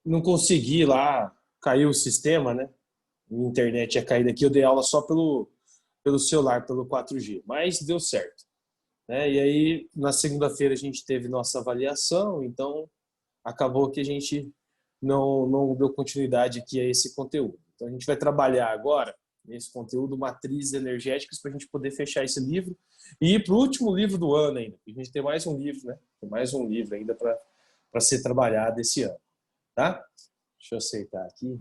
não consegui lá, caiu o sistema, né? A internet ia cair daqui, eu dei aula só pelo celular, pelo 4G, mas deu certo, né? E aí, na segunda-feira, a gente teve nossa avaliação, então acabou que a gente não deu continuidade aqui a esse conteúdo. Então, a gente vai trabalhar agora nesse conteúdo, matrizes energéticas, para a gente poder fechar esse livro e ir para o último livro do ano ainda. A gente tem mais um livro, né? Tem mais um livro ainda para ser trabalhado esse ano, tá? Deixa eu aceitar aqui.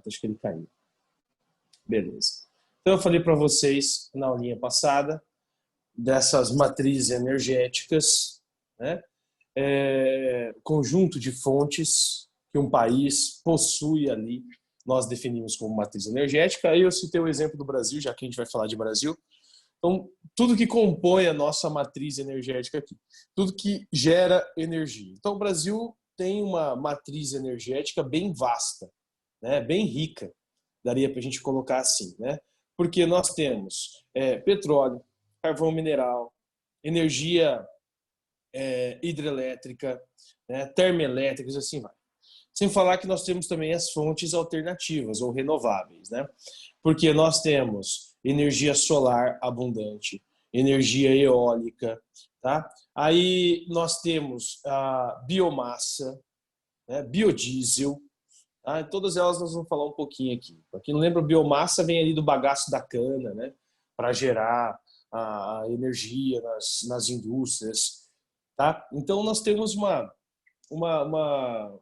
Acho que ele caiu. Beleza. Então, eu falei para vocês na aulinha passada dessas matrizes energéticas, né? Conjunto de fontes que um país possui ali, nós definimos como matriz energética. Aí eu citei o exemplo do Brasil, já que a gente vai falar de Brasil. Então, tudo que compõe a nossa matriz energética aqui, tudo que gera energia. Então, o Brasil tem uma matriz energética bem vasta, né? Bem rica, daria para a gente colocar assim, né? Porque nós temos petróleo, carvão mineral, energia hidrelétrica, né, termoelétricas, assim vai. Sem falar que nós temos também as fontes alternativas ou renováveis, né? Porque nós temos energia solar abundante, energia eólica, tá? Aí nós temos a biomassa, né, biodiesel, tá? Todas elas nós vamos falar um pouquinho aqui. Para quem não lembra, biomassa vem ali do bagaço da cana, né? Para gerar a energia nas indústrias, tá? Então nós temos uma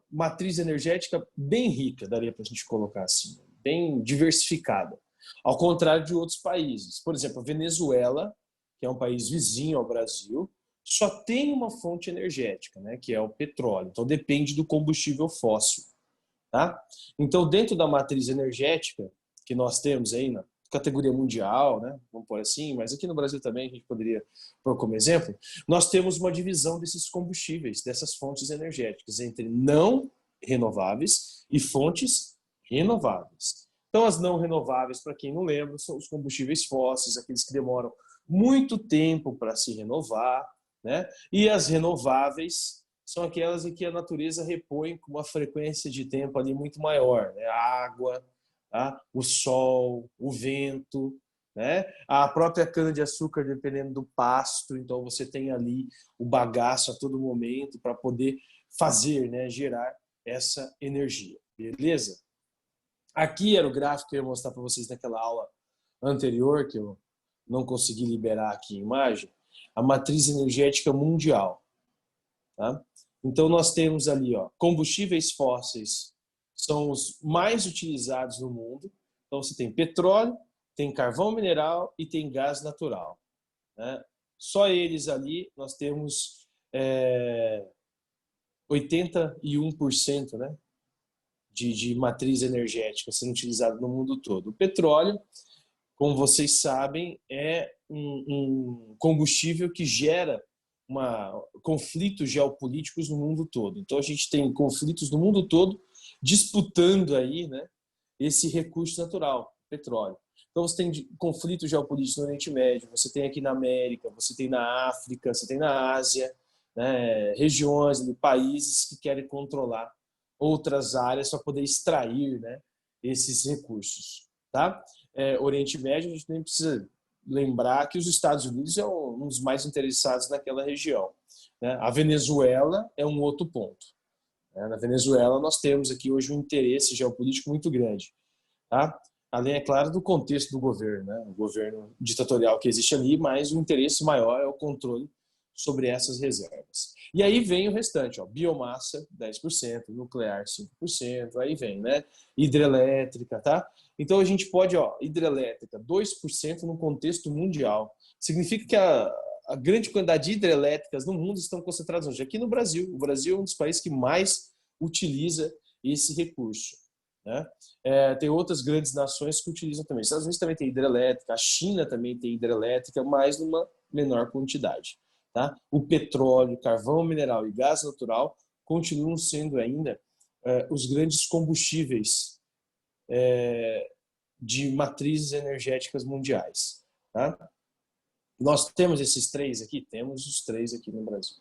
matriz energética bem rica, daria para a gente colocar assim, bem diversificada, ao contrário de outros países. Por exemplo, a Venezuela, que é um país vizinho ao Brasil, só tem uma fonte energética, né, que é o petróleo. Então depende do combustível fóssil, tá? Então dentro da matriz energética que nós temos aí na categoria mundial, né, vamos pôr assim, mas aqui no Brasil também a gente poderia pôr como exemplo, nós temos uma divisão desses combustíveis, dessas fontes energéticas, entre não renováveis e fontes renováveis. Então, as não renováveis, para quem não lembra, são os combustíveis fósseis, aqueles que demoram muito tempo para se renovar, né? E as renováveis são aquelas em que a natureza repõe com uma frequência de tempo ali muito maior, né? A água, tá? O sol, o vento, né? A própria cana-de-açúcar, dependendo do pasto, então você tem ali o bagaço a todo momento para poder fazer, né? Gerar essa energia, beleza? Aqui era o gráfico que eu ia mostrar para vocês naquela aula anterior, que eu não consegui liberar aqui a imagem, a matriz energética mundial, tá? Então nós temos ali, ó, combustíveis fósseis são os mais utilizados no mundo. Então você tem petróleo, tem carvão mineral e tem gás natural, né? Só eles ali nós temos 81%, né, de matriz energética sendo utilizada no mundo todo. O petróleo, como vocês sabem, é um combustível que gera conflitos geopolíticos no mundo todo. Então a gente tem conflitos no mundo todo disputando aí, né, esse recurso natural, petróleo. Então você tem conflitos geopolíticos no Oriente Médio, você tem aqui na América, você tem na África, você tem na Ásia, né, regiões, países que querem controlar outras áreas para poder extrair, né, esses recursos, tá? Oriente Médio, a gente nem precisa lembrar que os Estados Unidos é um dos mais interessados naquela região, né? A Venezuela é um outro ponto, né? Na Venezuela nós temos aqui hoje um interesse geopolítico muito grande, tá? Além, é claro, do contexto do governo, né? O governo ditatorial que existe ali, mas o interesse maior é o controle sobre essas reservas. E aí vem o restante, ó, biomassa 10%, nuclear 5%, aí vem, né? Hidrelétrica, tá? Então a gente pode, ó, hidrelétrica 2% no contexto mundial. Significa que a grande quantidade de hidrelétricas no mundo estão concentradas hoje aqui no Brasil. O Brasil é um dos países que mais utiliza esse recurso, né? Tem outras grandes nações que utilizam também. Os Estados Unidos também tem hidrelétrica, a China também tem hidrelétrica, mas numa menor quantidade, tá? O petróleo, carvão mineral e gás natural continuam sendo ainda os grandes combustíveis de matrizes energéticas mundiais, tá? Nós temos esses três aqui? Temos os três aqui no Brasil.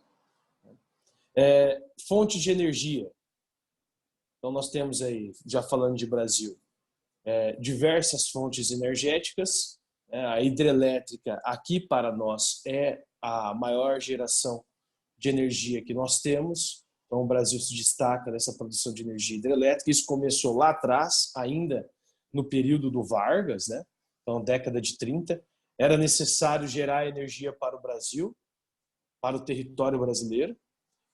Fontes de energia. Então nós temos aí, já falando de Brasil, diversas fontes energéticas. A hidrelétrica aqui para nós é a maior geração de energia que nós temos. Então o Brasil se destaca nessa produção de energia hidrelétrica. Isso começou lá atrás, ainda no período do Vargas, né? Então década de 30. Era necessário gerar energia para o Brasil, para o território brasileiro.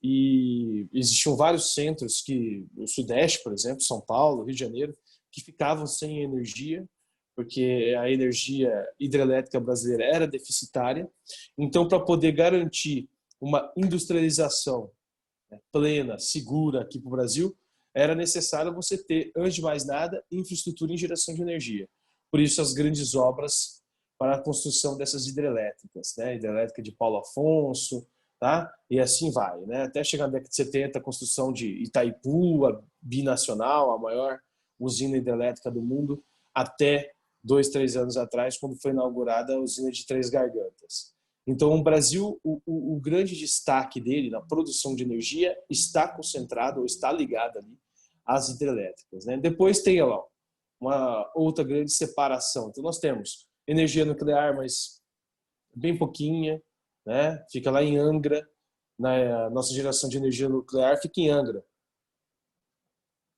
E existiam vários centros, que o Sudeste, por exemplo, São Paulo, Rio de Janeiro, que ficavam sem energia, porque a energia hidrelétrica brasileira era deficitária. Então, para poder garantir uma industrialização, né, plena, segura aqui para o Brasil, era necessário você ter, antes de mais nada, infraestrutura em geração de energia. Por isso, as grandes obras para a construção dessas hidrelétricas, né? Hidrelétrica de Paulo Afonso, tá? E assim vai, né? Até chegar na década de 70, a construção de Itaipu, a binacional, a maior usina hidrelétrica do mundo, até 2, 3 anos atrás, quando foi inaugurada a usina de Três Gargantas. Então, o Brasil, o grande destaque dele na produção de energia está concentrado, ou está ligado ali, às hidrelétricas, né? Depois tem lá uma outra grande separação. Então, nós temos energia nuclear, mas bem pouquinha, né? Fica lá em Angra, na nossa geração de energia nuclear fica em Angra.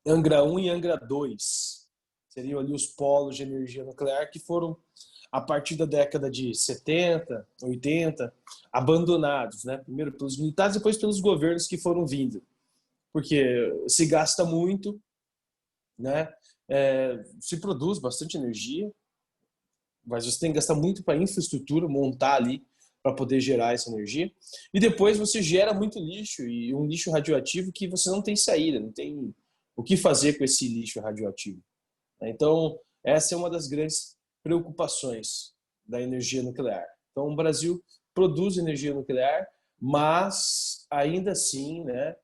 Angra 1 e Angra 2 seriam ali os polos de energia nuclear que foram, a partir da década de 70, 80, abandonados, né? Primeiro pelos militares, depois pelos governos que foram vindo, porque se gasta muito, né? Se produz bastante energia, mas você tem que gastar muito para infraestrutura, montar ali para poder gerar essa energia. E depois você gera muito lixo, e um lixo radioativo que você não tem saída, não tem o que fazer com esse lixo radioativo. Então, essa é uma das grandes preocupações da energia nuclear. Então, o Brasil produz energia nuclear, mas ainda assim, né,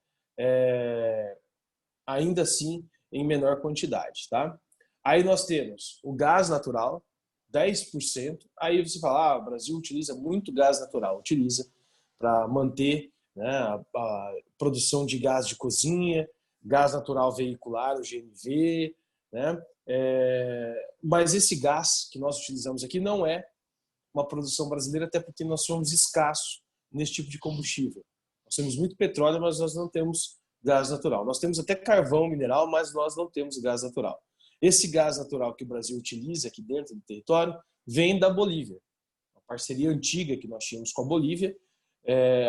ainda assim em menor quantidade, tá? Aí nós temos o gás natural, 10%. Aí você fala, o Brasil utiliza muito gás natural, utiliza para manter, né, a produção de gás de cozinha, gás natural veicular, o GNV, né? Mas esse gás que nós utilizamos aqui não é uma produção brasileira, até porque nós somos escassos nesse tipo de combustível. Nós temos muito petróleo, mas nós não temos gás natural. Nós temos até carvão mineral, mas nós não temos gás natural. Esse gás natural que o Brasil utiliza aqui dentro do território vem da Bolívia. Uma parceria antiga que nós tínhamos com a Bolívia.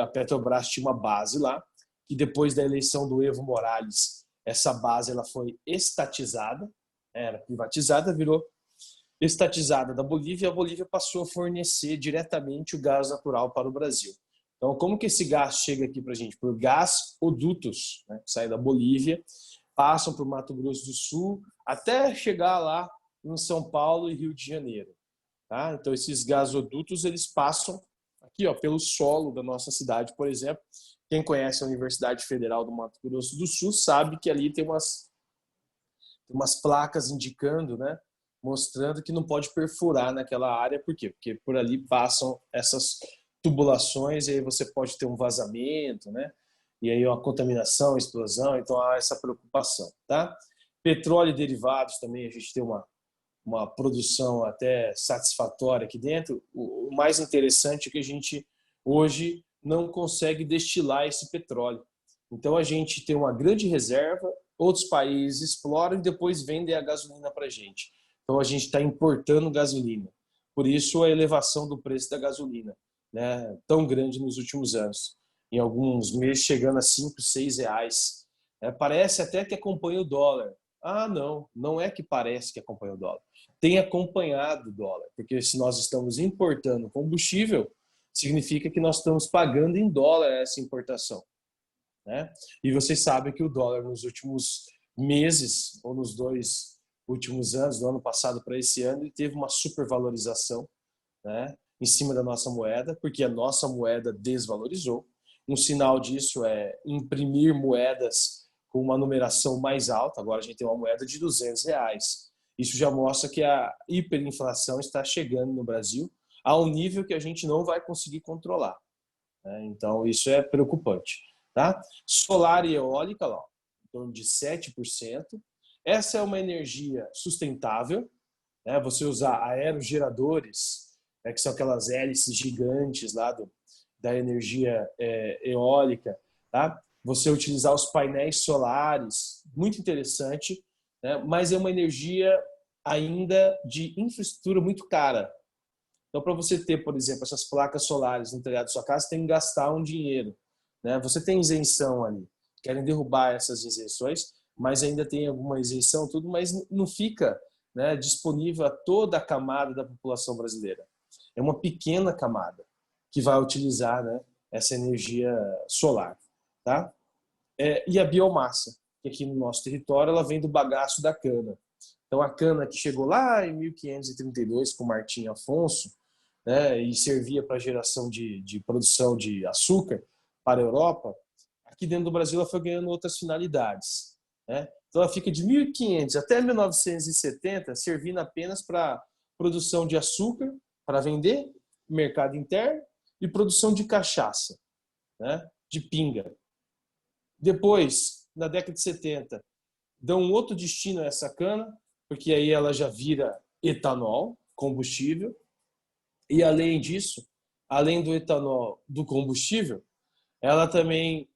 A Petrobras tinha uma base lá, que depois da eleição do Evo Morales, essa base ela foi estatizada, era privatizada, virou estatizada da Bolívia, e a Bolívia passou a fornecer diretamente o gás natural para o Brasil. Então, como que esse gás chega aqui para a gente? Por gasodutos, né, que saem da Bolívia, passam para o Mato Grosso do Sul, até chegar lá em São Paulo e Rio de Janeiro. Tá? Então, esses gasodutos eles passam aqui, ó, pelo solo da nossa cidade, por exemplo. Quem conhece a Universidade Federal do Mato Grosso do Sul sabe que ali tem umas placas indicando, né, mostrando que não pode perfurar naquela área. Por quê? Porque por ali passam essas tubulações e aí você pode ter um vazamento, né? E aí uma contaminação, explosão, então há essa preocupação, tá? Petróleo e derivados também, a gente tem uma produção até satisfatória aqui dentro. O mais interessante é que a gente hoje não consegue destilar esse petróleo. Então a gente tem uma grande reserva, outros países exploram e depois vendem a gasolina para a gente. Então a gente está importando gasolina. Por isso a elevação do preço da gasolina, né, tão grande nos últimos anos. Em alguns meses chegando a 5, 6 reais. Parece até que acompanha o dólar. Não, não é que parece que acompanha o dólar. Tem acompanhado o dólar, porque se nós estamos importando combustível, significa que nós estamos pagando em dólar essa importação, né? E vocês sabem que o dólar nos últimos meses, ou nos 2 últimos anos, do ano passado para esse ano, ele teve uma supervalorização, né, em cima da nossa moeda, porque a nossa moeda desvalorizou. Um sinal disso é imprimir moedas com uma numeração mais alta. Agora a gente tem uma moeda de R$ 200. Isso já mostra que a hiperinflação está chegando no Brasil a um nível que a gente não vai conseguir controlar, né? Então isso é preocupante, tá? Solar e eólica, lá, torno de 7%. Essa é uma energia sustentável, né? Você usar aerogeradores, né, que são aquelas hélices gigantes lá da energia eólica, tá? Você utilizar os painéis solares, muito interessante, né? Mas é uma energia ainda de infraestrutura muito cara. Então, para você ter, por exemplo, essas placas solares no telhado da sua casa, tem que gastar um dinheiro, né? Você tem isenção ali. Querem derrubar essas isenções, mas ainda tem alguma isenção, tudo, mas não fica, né, disponível a toda a camada da população brasileira. É uma pequena camada que vai utilizar, né, essa energia solar, tá? E a biomassa, que aqui no nosso território ela vem do bagaço da cana. Então a cana que chegou lá em 1532 com Martim Afonso, né, e servia para geração de produção de açúcar para a Europa, aqui dentro do Brasil ela foi ganhando outras finalidades, né? Então ela fica de 1500 até 1970 servindo apenas para produção de açúcar para vender, mercado interno e produção de cachaça, né, de pinga. Depois, na década de 70, dão um outro destino a essa cana, porque aí ela já vira etanol, combustível, e além disso, além do etanol do combustível, ela também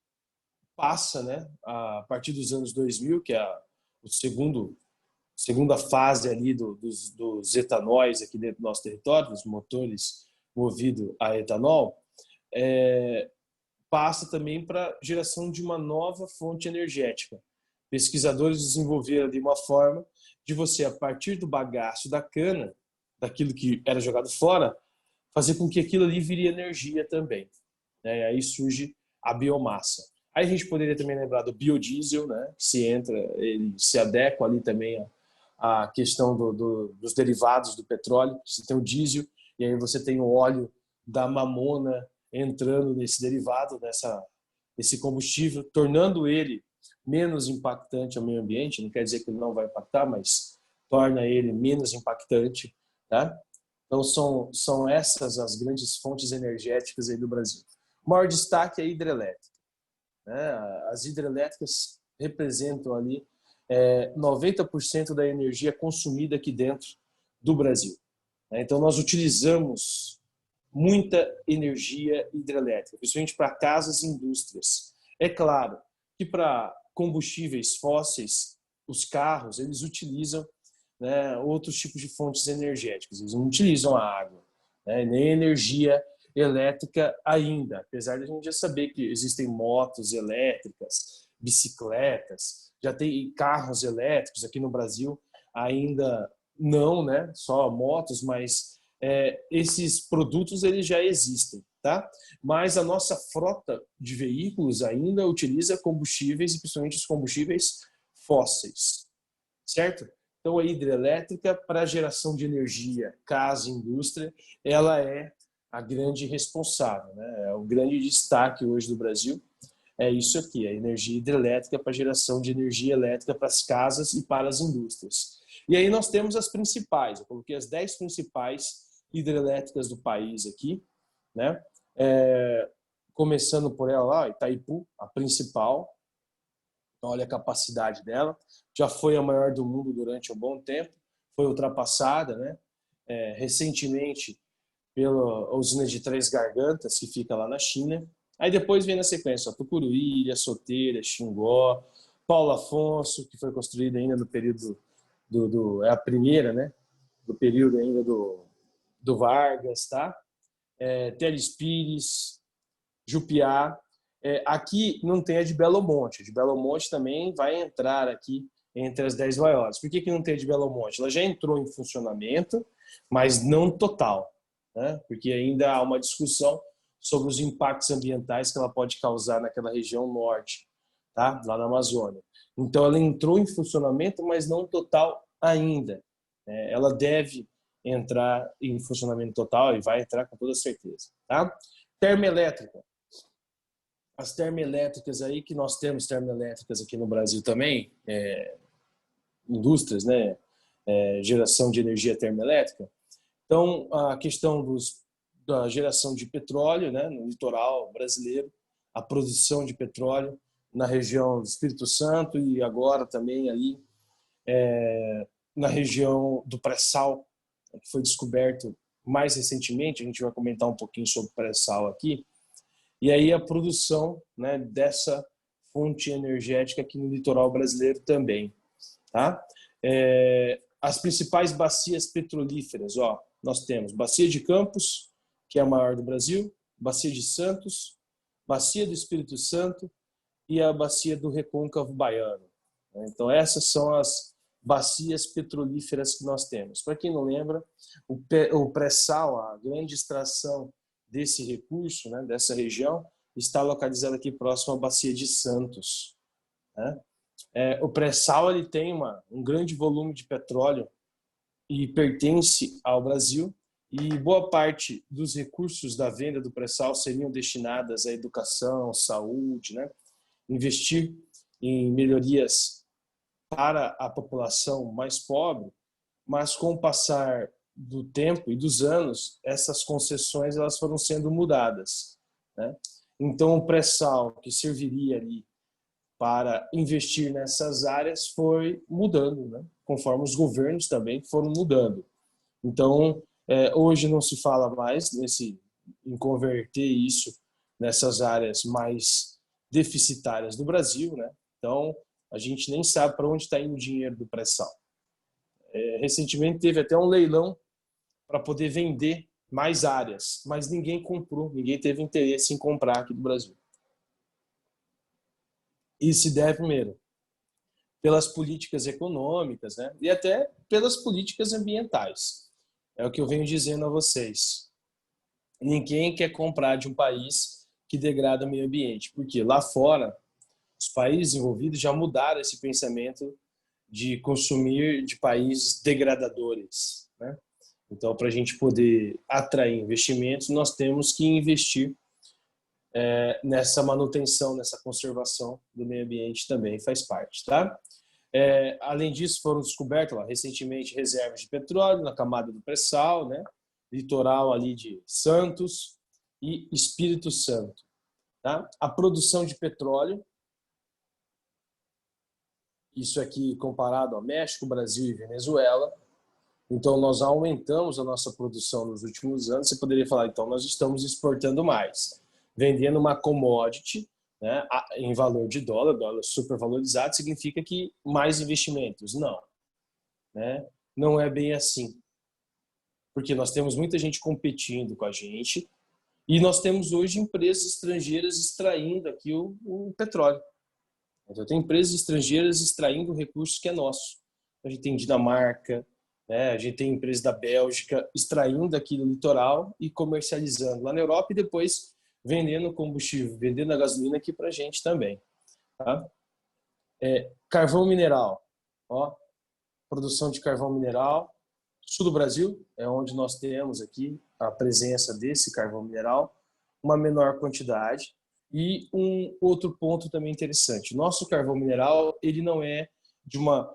passa, né, a partir dos anos 2000, que é o segunda fase ali dos etanóis aqui dentro do nosso território, dos motores movidos a etanol, passa também para a geração de uma nova fonte energética. Pesquisadores desenvolveram de uma forma de você, a partir do bagaço da cana, daquilo que era jogado fora, fazer com que aquilo ali vire energia também, né? Aí surge a biomassa. Aí a gente poderia também lembrar do biodiesel, né? Que ele se adequa ali também à questão dos derivados do petróleo. Você tem o diesel e aí você tem o óleo da mamona entrando nesse derivado, nesse combustível, tornando ele menos impactante ao meio ambiente. Não quer dizer que ele não vai impactar, mas torna ele menos impactante, tá? Então são essas as grandes fontes energéticas aí do Brasil. O maior destaque é a hidrelétrica, né? As hidrelétricas representam ali 90% da energia consumida aqui dentro do Brasil. Então nós utilizamos muita energia hidrelétrica, principalmente para casas e indústrias. É claro que para combustíveis fósseis, os carros, eles utilizam, né, outros tipos de fontes energéticas. Eles não utilizam a água, né, nem energia elétrica ainda, apesar de a gente já saber que existem motos elétricas, bicicletas, já tem carros elétricos aqui no Brasil, ainda não, né, só motos, mas esses produtos eles já existem, tá? Mas a nossa frota de veículos ainda utiliza combustíveis e principalmente os combustíveis fósseis, certo? Então a hidrelétrica para a geração de energia, casa, indústria, ela é a grande responsável, né? É o grande destaque hoje do Brasil. É isso aqui, a energia hidrelétrica para a geração de energia elétrica para as casas e para as indústrias. E aí nós temos as principais, eu coloquei as 10 principais hidrelétricas do país aqui, né? Começando por ela lá, Itaipu, a principal. Então, olha a capacidade dela. Já foi a maior do mundo durante um bom tempo, foi ultrapassada, né? Recentemente pela usina de Três Gargantas, que fica lá na China. Aí depois vem na sequência Tucuruí, Ilha Solteira, Xingó, Paulo Afonso, que foi construída ainda no período é a primeira, né? Do período ainda do Vargas, tá? Teles Pires, Jupiá. Aqui não tem a de Belo Monte. A de Belo Monte também vai entrar aqui entre as 10 maiores. Por que não tem a de Belo Monte? Ela já entrou em funcionamento, mas não total, né? Porque ainda há uma discussão sobre os impactos ambientais que ela pode causar naquela região norte, tá? Lá na Amazônia. Então ela entrou em funcionamento, mas não total ainda. Ela deve entrar em funcionamento total e vai entrar com toda certeza, tá? Termoelétrica. As termoelétricas aí, que nós temos termoelétricas aqui no Brasil também, indústrias, né? Geração de energia termoelétrica. Então, a questão da geração de petróleo, né, no litoral brasileiro, a produção de petróleo, na região do Espírito Santo e agora também ali na região do pré-sal, que foi descoberto mais recentemente. A gente vai comentar um pouquinho sobre o pré-sal aqui. E aí a produção, né, dessa fonte energética aqui no litoral brasileiro também. Tá? As principais bacias petrolíferas, ó, nós temos Bacia de Campos, que é a maior do Brasil, Bacia de Santos, Bacia do Espírito Santo e a Bacia do Recôncavo Baiano. Então essas são as bacias petrolíferas que nós temos. Para quem não lembra, o pré-sal, a grande extração desse recurso, né, dessa região, está localizada aqui próximo à Bacia de Santos. Né? O pré-sal ele tem um grande volume de petróleo e pertence ao Brasil, e boa parte dos recursos da venda do pré-sal seriam destinadas à educação, saúde, né? Investir em melhorias para a população mais pobre, mas com o passar do tempo e dos anos, essas concessões elas foram sendo mudadas, né? Então o pré-sal que serviria ali para investir nessas áreas foi mudando, né? Conforme os governos também foram mudando. Então, hoje não se fala mais em converter isso nessas áreas mais deficitárias do Brasil, né? Então, a gente nem sabe para onde está indo o dinheiro do pré-sal. Recentemente teve até um leilão para poder vender mais áreas, mas ninguém comprou, ninguém teve interesse em comprar aqui do Brasil. E se deve, primeiro, pelas políticas econômicas, né? E até pelas políticas ambientais. É o que eu venho dizendo a vocês. Ninguém quer comprar de um país que degrada o meio ambiente, porque lá fora, os países envolvidos já mudaram esse pensamento de consumir de países degradadores, né? Então, para a gente poder atrair investimentos, nós temos que investir nessa manutenção, nessa conservação do meio ambiente também faz parte, tá? Além disso, foram descobertas recentemente reservas de petróleo na camada do pré-sal, né? Litoral ali de Santos e Espírito Santo. Tá? A produção de petróleo, isso aqui comparado ao México, Brasil e Venezuela. Então, nós aumentamos a nossa produção nos últimos anos. Você poderia falar, então, nós estamos exportando mais, vendendo uma commodity, né, em valor de dólar supervalorizado, significa que mais investimentos. Não. Né? Não é bem assim. Porque nós temos muita gente competindo com a gente e nós temos hoje empresas estrangeiras extraindo aqui o petróleo. Então, tem empresas estrangeiras extraindo recursos que é nosso. A gente tem Dinamarca, né? A gente tem empresas da Bélgica extraindo aqui do litoral e comercializando lá na Europa e depois vendendo combustível, vendendo a gasolina aqui para a gente também. Tá? Carvão mineral. Ó, produção de carvão mineral. Sul do Brasil é onde nós temos aqui a presença desse carvão mineral, uma menor quantidade. E um outro ponto também interessante, nosso carvão mineral ele não é de uma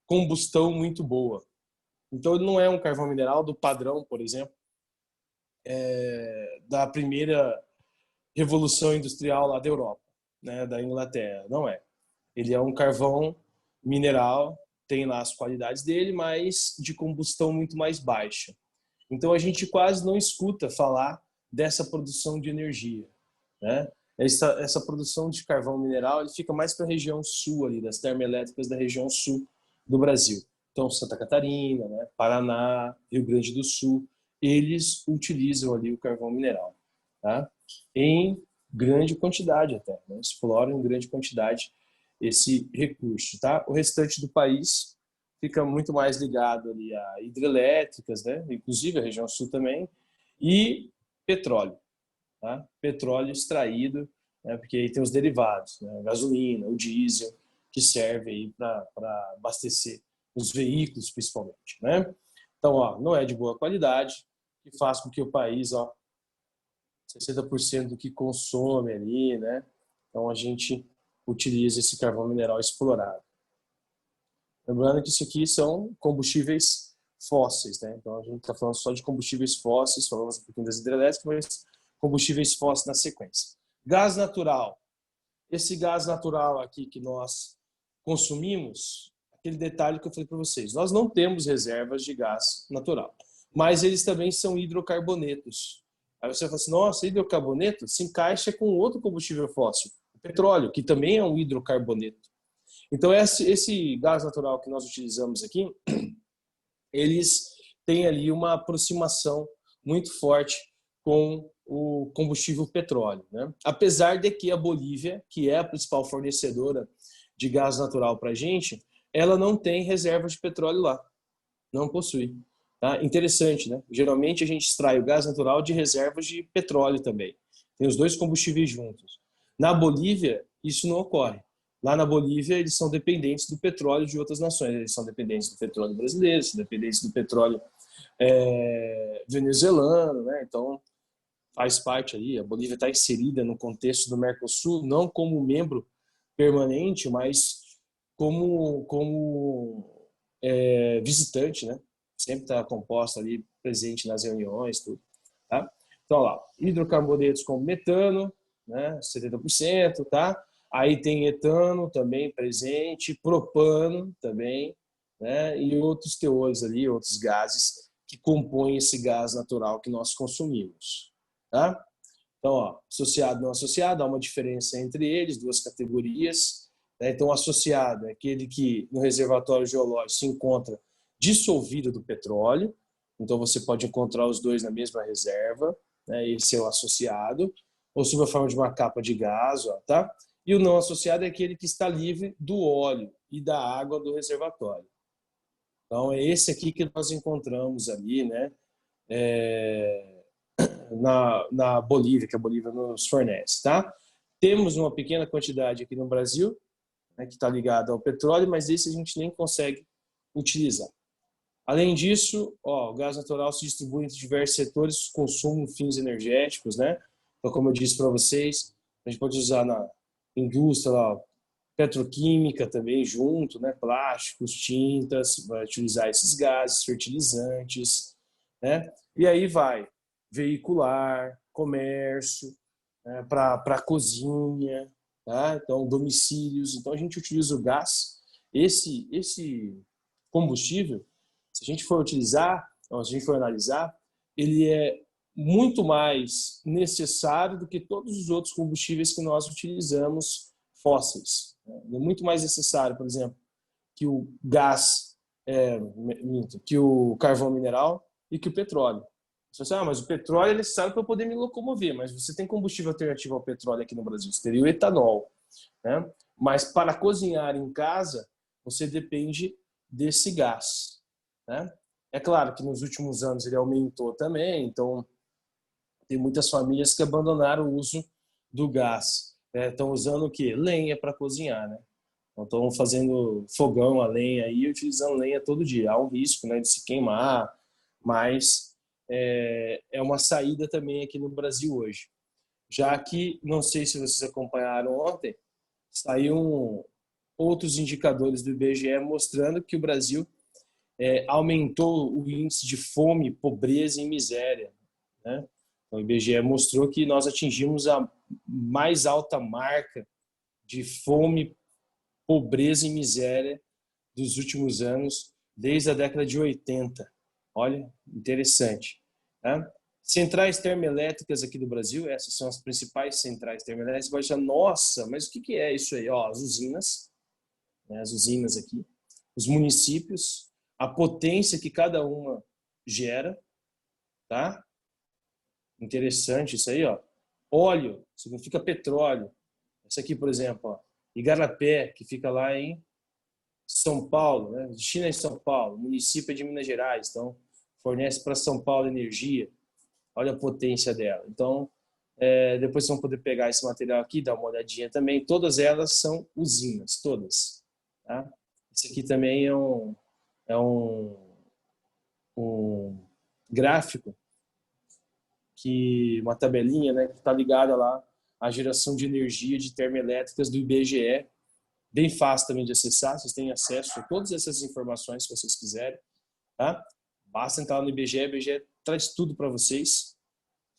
combustão muito boa. Então ele não é um carvão mineral do padrão, por exemplo, da primeira revolução industrial lá da Europa, né, da Inglaterra. Não é. Ele é um carvão mineral, tem lá as qualidades dele, mas de combustão muito mais baixa. Então a gente quase não escuta falar dessa produção de energia, né? Essa produção de carvão mineral ele fica mais para a região sul ali, das termoelétricas da região sul do Brasil. Então Santa Catarina, né, Paraná, Rio Grande do Sul, eles utilizam ali o carvão mineral, tá? Em grande quantidade até, né? Exploram em grande quantidade esse recurso, tá? O restante do país fica muito mais ligado ali a hidrelétricas, né? Inclusive a região sul também, e petróleo, tá? Petróleo extraído, né? Porque aí tem os derivados, né? A gasolina, o diesel, que serve aí para abastecer os veículos principalmente, né? Então, ó, não é de boa qualidade, que faz com que o país, ó, 60% do que consome ali, né? Então a gente utiliza esse carvão mineral explorado. Lembrando que isso aqui são combustíveis fósseis, né? Então a gente está falando só de combustíveis fósseis, falamos um pouquinho das hidrelétricas, mas combustíveis fósseis na sequência. Gás natural esse gás natural aqui que nós consumimos, aquele detalhe que eu falei para vocês, nós não temos reservas de gás natural, mas eles também são hidrocarbonetos. Aí você fala assim, nossa, hidrocarboneto se encaixa com outro combustível fóssil, o petróleo, que também é um hidrocarboneto. Então, esse gás natural que nós utilizamos aqui, eles têm ali uma aproximação muito forte com o combustível petróleo, né? Apesar de que a Bolívia, que é a principal fornecedora de gás natural para a gente, ela não tem reservas de petróleo lá, não possui. Tá? Interessante, né? Geralmente a gente extrai o gás natural de reservas de petróleo também. Tem os dois combustíveis juntos. Na Bolívia, isso não ocorre. Lá na Bolívia, eles são dependentes do petróleo de outras nações. Eles são dependentes do petróleo brasileiro, são dependentes do petróleo venezuelano, né? Então, faz parte aí. A Bolívia está inserida no contexto do Mercosul, não como membro permanente, mas como visitante, né? Sempre está composta ali, presente nas reuniões, tudo. Tá? Então, lá, hidrocarbonetos como metano, né? 70%, tá? Aí tem etano também presente, propano também, né? E outros teores ali, outros gases que compõem esse gás natural que nós consumimos, tá? Então, ó, associado e não associado, há uma diferença entre eles, duas categorias, né? Então, associado é aquele que no reservatório geológico se encontra dissolvido do petróleo, então você pode encontrar os dois na mesma reserva, né? Esse é o associado, ou sob a forma de uma capa de gás, ó, tá? E o não associado é aquele que está livre do óleo e da água do reservatório. Então, é esse aqui que nós encontramos ali, né? Na Bolívia, que a Bolívia nos fornece, tá? Temos uma pequena quantidade aqui no Brasil, né, que está ligada ao petróleo, mas esse a gente nem consegue utilizar. Além disso, ó, o gás natural se distribui entre diversos setores, consumo, fins energéticos, né? Então, como eu disse para vocês, a gente pode usar na indústria, ó, petroquímica também junto, né? Plásticos, tintas, vai utilizar esses gases, fertilizantes, né? E aí vai veicular, comércio, né? Para cozinha, tá? Então domicílios. Então a gente utiliza o gás. Esse combustível, se a gente for utilizar, se a gente for analisar, ele é muito mais necessário do que todos os outros combustíveis que nós utilizamos fósseis. É muito mais necessário, por exemplo, que o gás, que o carvão mineral e que o petróleo. Você fala assim, mas o petróleo é necessário para eu poder me locomover, mas você tem combustível alternativo ao petróleo aqui no Brasil, você teria o etanol, né? Mas para cozinhar em casa, você depende desse gás, né? É claro que nos últimos anos ele aumentou também, então tem muitas famílias que abandonaram o uso do gás. Estão usando o quê? Lenha para cozinhar, né? Então, estão fazendo fogão a lenha e utilizando lenha todo dia. Há um risco, né, de se queimar, mas é uma saída também aqui no Brasil hoje. Já que, não sei se vocês acompanharam ontem, saíram outros indicadores do IBGE mostrando que o Brasil aumentou o índice de fome, pobreza e miséria, né? Então, o IBGE mostrou que nós atingimos a mais alta marca de fome, pobreza e miséria dos últimos anos, desde a década de 80. Olha, interessante. Tá? Centrais termoelétricas aqui do Brasil, essas são as principais centrais termoelétricas. Você vai achar, nossa, mas o que é isso aí? Ó, as usinas, né, as usinas aqui, os municípios, a potência que cada uma gera, tá? Interessante isso aí, ó. Óleo significa petróleo. Esse aqui, por exemplo, ó, Igarapé, que fica lá em São Paulo, né? China em São Paulo, município de Minas Gerais, então fornece para São Paulo energia. Olha a potência dela. Então, depois vocês vão poder pegar esse material aqui, dar uma olhadinha também. Todas elas são usinas, todas. Tá? Esse aqui também é um gráfico, uma tabelinha, né, que está ligada lá à geração de energia de termoelétricas do IBGE. Bem fácil também de acessar, vocês têm acesso a todas essas informações se vocês quiserem. Tá? Basta entrar no IBGE, o IBGE traz tudo para vocês.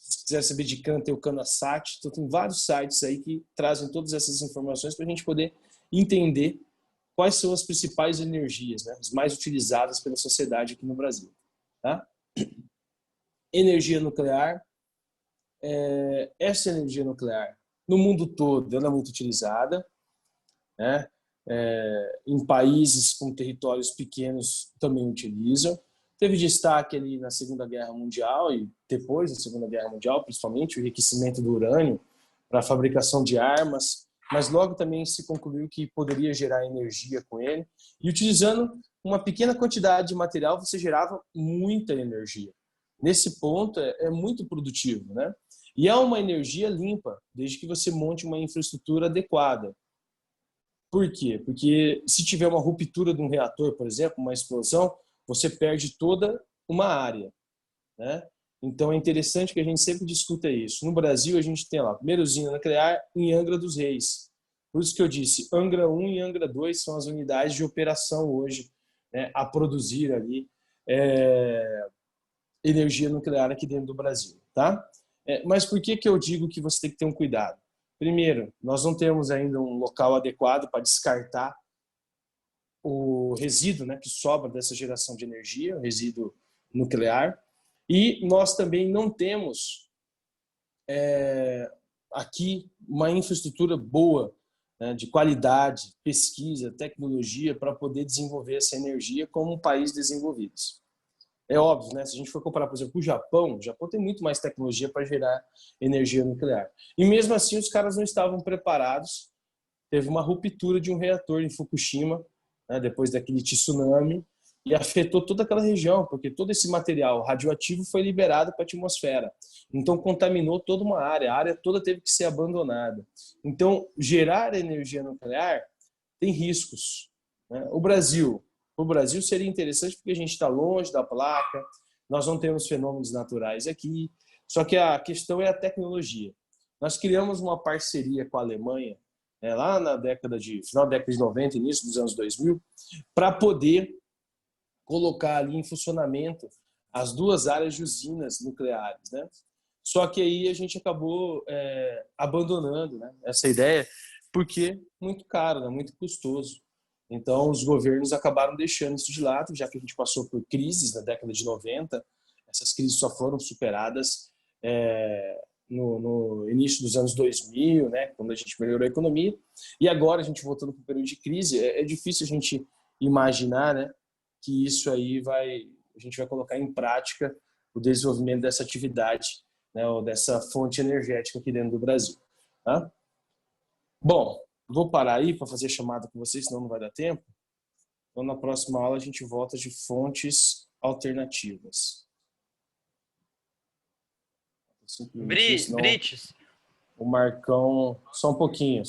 Se quiser saber de cana, tem o CanaSat. Então, tem vários sites aí que trazem todas essas informações para a gente poder entender quais são as principais energias, né, as mais utilizadas pela sociedade aqui no Brasil. Tá? Energia nuclear. Essa energia nuclear, no mundo todo, ela é muito utilizada, né? Em países com territórios pequenos também utilizam. Teve destaque ali na Segunda Guerra Mundial e depois da Segunda Guerra Mundial, principalmente o enriquecimento do urânio para a fabricação de armas, mas logo também se concluiu que poderia gerar energia com ele. E utilizando uma pequena quantidade de material, você gerava muita energia. Nesse ponto, é muito produtivo, né? E é uma energia limpa, desde que você monte uma infraestrutura adequada. Por quê? Porque se tiver uma ruptura de um reator, por exemplo, uma explosão, você perde toda uma área, né? Então é interessante que a gente sempre discuta isso. No Brasil, a gente tem lá a primeira usina nuclear em Angra dos Reis. Por isso que eu disse, Angra 1 e Angra 2 são as unidades de operação hoje, né, a produzir ali energia nuclear aqui dentro do Brasil, tá? Mas por que eu digo que você tem que ter um cuidado? Primeiro, nós não temos ainda um local adequado para descartar o resíduo, né, que sobra dessa geração de energia, o resíduo nuclear, e nós também não temos aqui uma infraestrutura boa, né, de qualidade, pesquisa, tecnologia para poder desenvolver essa energia como um país desenvolvido. É óbvio, né? Se a gente for comparar, por exemplo, com o Japão tem muito mais tecnologia para gerar energia nuclear. E mesmo assim, os caras não estavam preparados. Teve uma ruptura de um reator em Fukushima, né, depois daquele tsunami, e afetou toda aquela região, porque todo esse material radioativo foi liberado para a atmosfera. Então, contaminou toda uma área. A área toda teve que ser abandonada. Então, gerar energia nuclear tem riscos, né? O Brasil seria interessante porque a gente está longe da placa, nós não temos fenômenos naturais aqui, só que a questão é a tecnologia. Nós criamos uma parceria com a Alemanha, né, lá na final da década de 90, início dos anos 2000, para poder colocar ali em funcionamento as duas áreas de usinas nucleares, né? Só que aí a gente acabou abandonando, né, essa ideia, porque muito caro, né, muito custoso. Então, os governos acabaram deixando isso de lado, já que a gente passou por crises na década de 90. Essas crises só foram superadas no início dos anos 2000, né, quando a gente melhorou a economia. E agora, a gente voltando para o período de crise, é difícil a gente imaginar, né, que isso aí a gente vai colocar em prática o desenvolvimento dessa atividade, né, ou dessa fonte energética aqui dentro do Brasil. Tá? Bom, vou parar aí para fazer chamada com vocês, senão não vai dar tempo. Então, na próxima aula, a gente volta de fontes alternativas. Brites. O Marcão... Só um pouquinho.